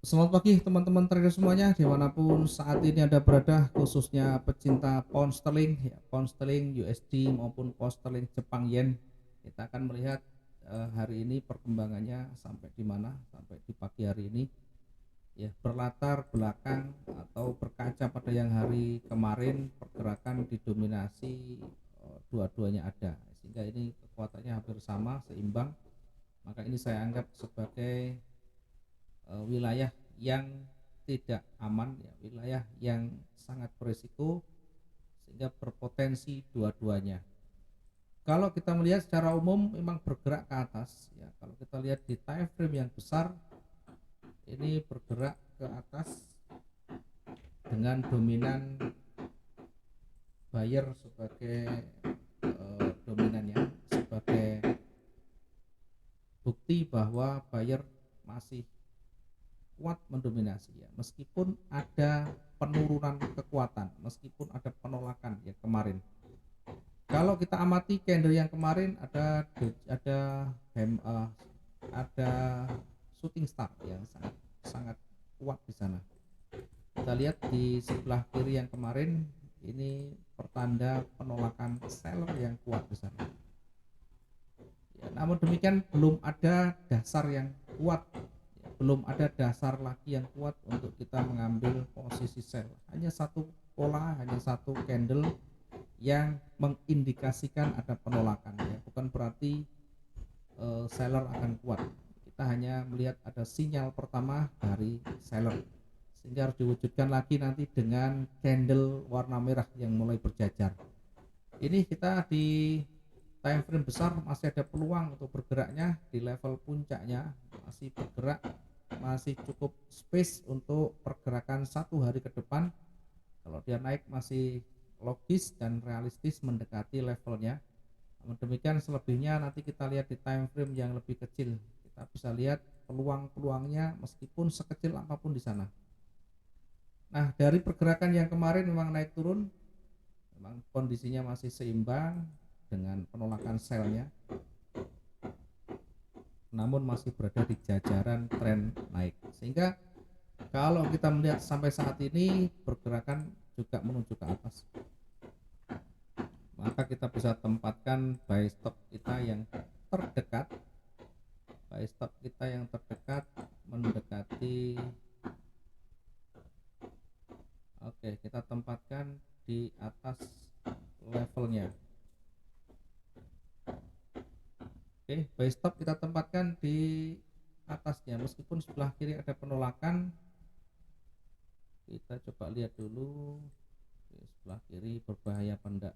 Selamat pagi teman-teman trader semuanya dimanapun saat ini Anda berada, khususnya pecinta pound sterling, ya, pound sterling, USD maupun pound sterling Jepang Yen. Kita akan melihat hari ini perkembangannya sampai di mana, sampai di pagi hari ini, ya, berlatar belakang atau berkaca pada yang hari kemarin. Pergerakan didominasi dua-duanya ada, sehingga ini kekuatannya hampir sama, seimbang. Maka ini saya anggap sebagai wilayah yang tidak aman, ya, wilayah yang sangat berisiko, sehingga berpotensi dua-duanya. Kalau kita melihat secara umum memang bergerak ke atas, ya. Kalau kita lihat di time frame yang besar, ini bergerak ke atas dengan dominan buyer sebagai dominannya, sebagai bukti bahwa buyer masih kuat mendominasi, ya, meskipun ada penurunan kekuatan, meskipun ada penolakan ya kemarin. Kalau kita amati candle yang kemarin ada shooting star yang sangat sangat kuat di sana. Kita lihat di sebelah kiri yang kemarin, ini pertanda penolakan seller yang kuat di sana. Ya, namun demikian belum ada dasar yang kuat, ya, belum ada dasar lagi yang kuat untuk kita mengambil posisi sell. Hanya satu pola, hanya satu candle yang mengindikasikan ada penolakan, ya. Bukan berarti seller akan kuat. Kita hanya melihat ada sinyal pertama dari seller, sehingga harus diwujudkan lagi nanti dengan candle warna merah yang mulai berjajar. Ini kita di time frame besar masih ada peluang untuk bergeraknya di level puncaknya, masih bergerak, masih cukup space untuk pergerakan satu hari ke depan. Kalau dia naik masih logis dan realistis mendekati levelnya. Namun demikian selebihnya nanti kita lihat di time frame yang lebih kecil. Kita bisa lihat peluang-peluangnya meskipun sekecil apapun di sana. Nah, dari pergerakan yang kemarin memang naik turun, memang kondisinya masih seimbang dengan penolakan sellnya, namun masih berada di jajaran tren naik. Sehingga kalau kita melihat sampai saat ini pergerakan juga menuju ke atas, maka kita bisa tempatkan buy stop kita yang terdekat. Buy stop kita yang terdekat mendekati, oke, kita tempatkan di atas levelnya. Oke, buy stop kita tempatkan di atasnya, meskipun sebelah kiri ada penolakan. Kita coba lihat dulu. Oke, sebelah kiri berbahaya apa enggak.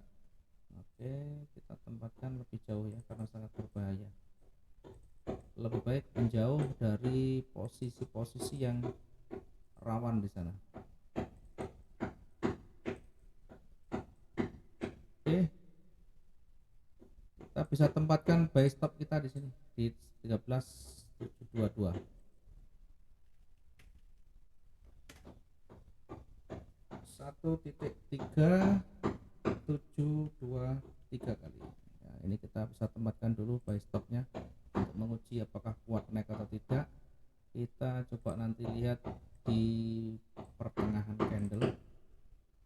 Oke, kita tempatkan lebih jauh ya, karena sangat berbahaya. Lebih baik menjauh dari posisi-posisi yang rawan di sana. Oke, kita bisa tempatkan buy stop kita di sini di 13.722. 1.3723 kali. Nah, ini kita bisa tempatkan dulu buy stopnya untuk menguji apakah kuat naik atau tidak. Kita coba nanti lihat di pertengahan candle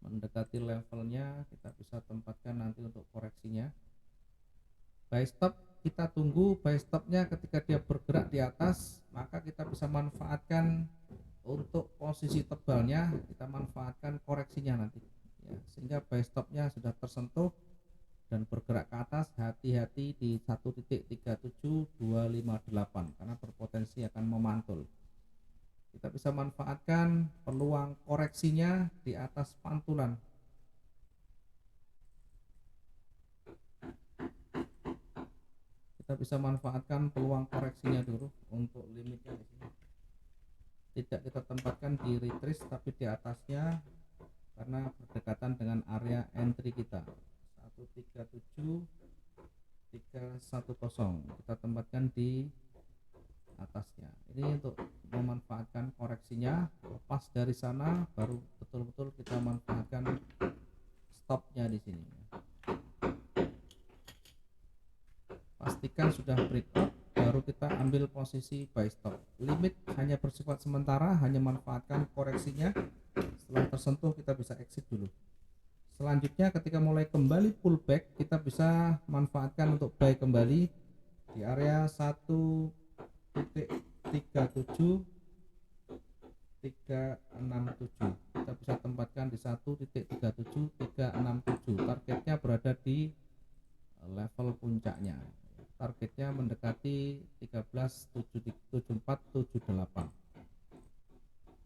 mendekati levelnya, kita bisa tempatkan nanti untuk koreksinya. Buy stop kita tunggu buy stopnya ketika dia bergerak di atas, maka kita bisa manfaatkan untuk posisi tebalnya, kita manfaatkan koreksinya nanti, ya, sehingga buy stopnya sudah tersentuh dan bergerak ke atas. Hati-hati di 1.37258 karena berpotensi akan memantul. Kita bisa manfaatkan peluang koreksinya di atas pantulan. Kita bisa manfaatkan peluang koreksinya dulu untuk limitnya di sini. Tidak kita tempatkan di retrace tapi di atasnya, karena berdekatan dengan area entry kita 137.310. Kita tempatkan di atasnya. Ini untuk memanfaatkan koreksinya. Lepas dari sana baru betul-betul kita manfaatkan stopnya di sini. Pastikan sudah breakout baru kita ambil posisi buy stop. Limit hanya bersifat sementara, hanya manfaatkan koreksinya. Setelah tersentuh kita bisa exit dulu. Selanjutnya ketika mulai kembali pullback, kita bisa manfaatkan untuk buy kembali di area 1.37 367. Kita bisa tempatkan di 1.37 367. Targetnya berada di level puncaknya. Targetnya mendekati 13.7478.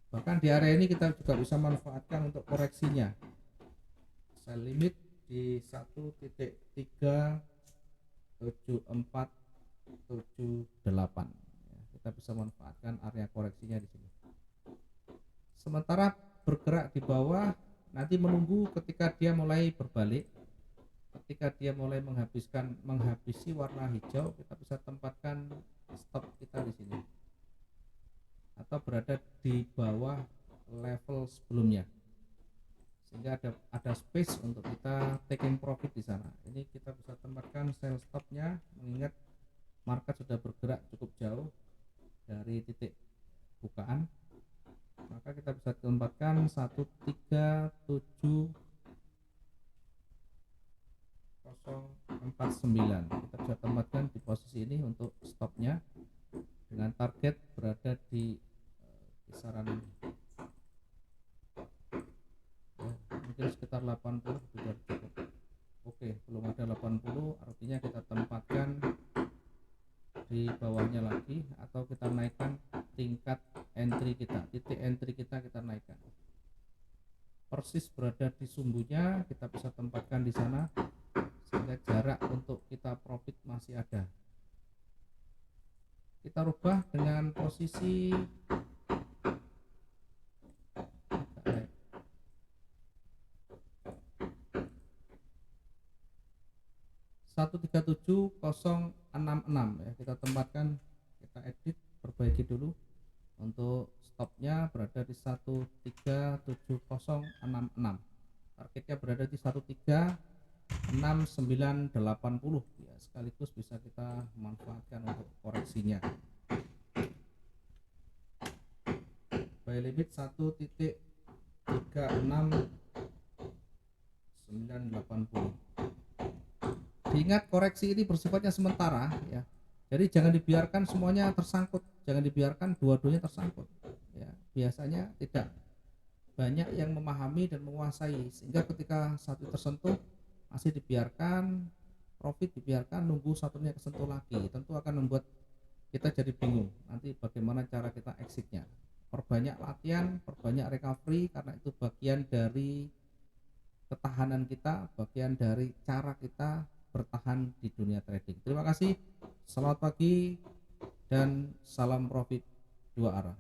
Bahkan di area ini kita juga bisa manfaatkan untuk koreksinya. Sell limit di 1.37478. Kita bisa manfaatkan area koreksinya di sini. Sementara bergerak di bawah, nanti menunggu ketika dia mulai berbalik. Ketika dia mulai menghabisi warna hijau, kita bisa tempatkan stop kita di sini atau berada di bawah level sebelumnya, sehingga ada space untuk kita taking profit di sana. Ini kita bisa tempatkan sell stopnya, mengingat market sudah bergerak cukup jauh dari titik bukaan, maka kita bisa tempatkan 1.37 049. Kita bisa tempatkan di posisi ini untuk stopnya dengan target berada di kisaran ini ya, mungkin sekitar 80 sudah cukup. Oke, belum ada 80, artinya kita tempatkan di bawahnya lagi, atau kita naikkan tingkat entry kita, titik entry kita naikkan persis berada di sumbunya. Kita bisa tempatkan di sana sehingga jarak untuk kita profit masih ada. Kita rubah dengan posisi 137066 ya, kita tempatkan, kita edit, perbaiki dulu. Untuk stopnya berada di 137066, targetnya berada di 136980 ya, sekaligus bisa kita manfaatkan untuk koreksinya. Buy limit 1.36980. Diingat koreksi ini bersifatnya sementara ya. Jadi jangan dibiarkan semuanya tersangkut, jangan dibiarkan dua-duanya tersangkut. Ya, biasanya tidak banyak yang memahami dan menguasai, sehingga ketika satu tersentuh masih dibiarkan profit, dibiarkan nunggu satunya kesentuh lagi, tentu akan membuat kita jadi bingung nanti bagaimana cara kita exitnya. Perbanyak latihan, perbanyak recovery, karena itu bagian dari ketahanan kita, bagian dari cara kita bertahan di dunia trading. Terima kasih, selamat pagi dan salam profit dua arah.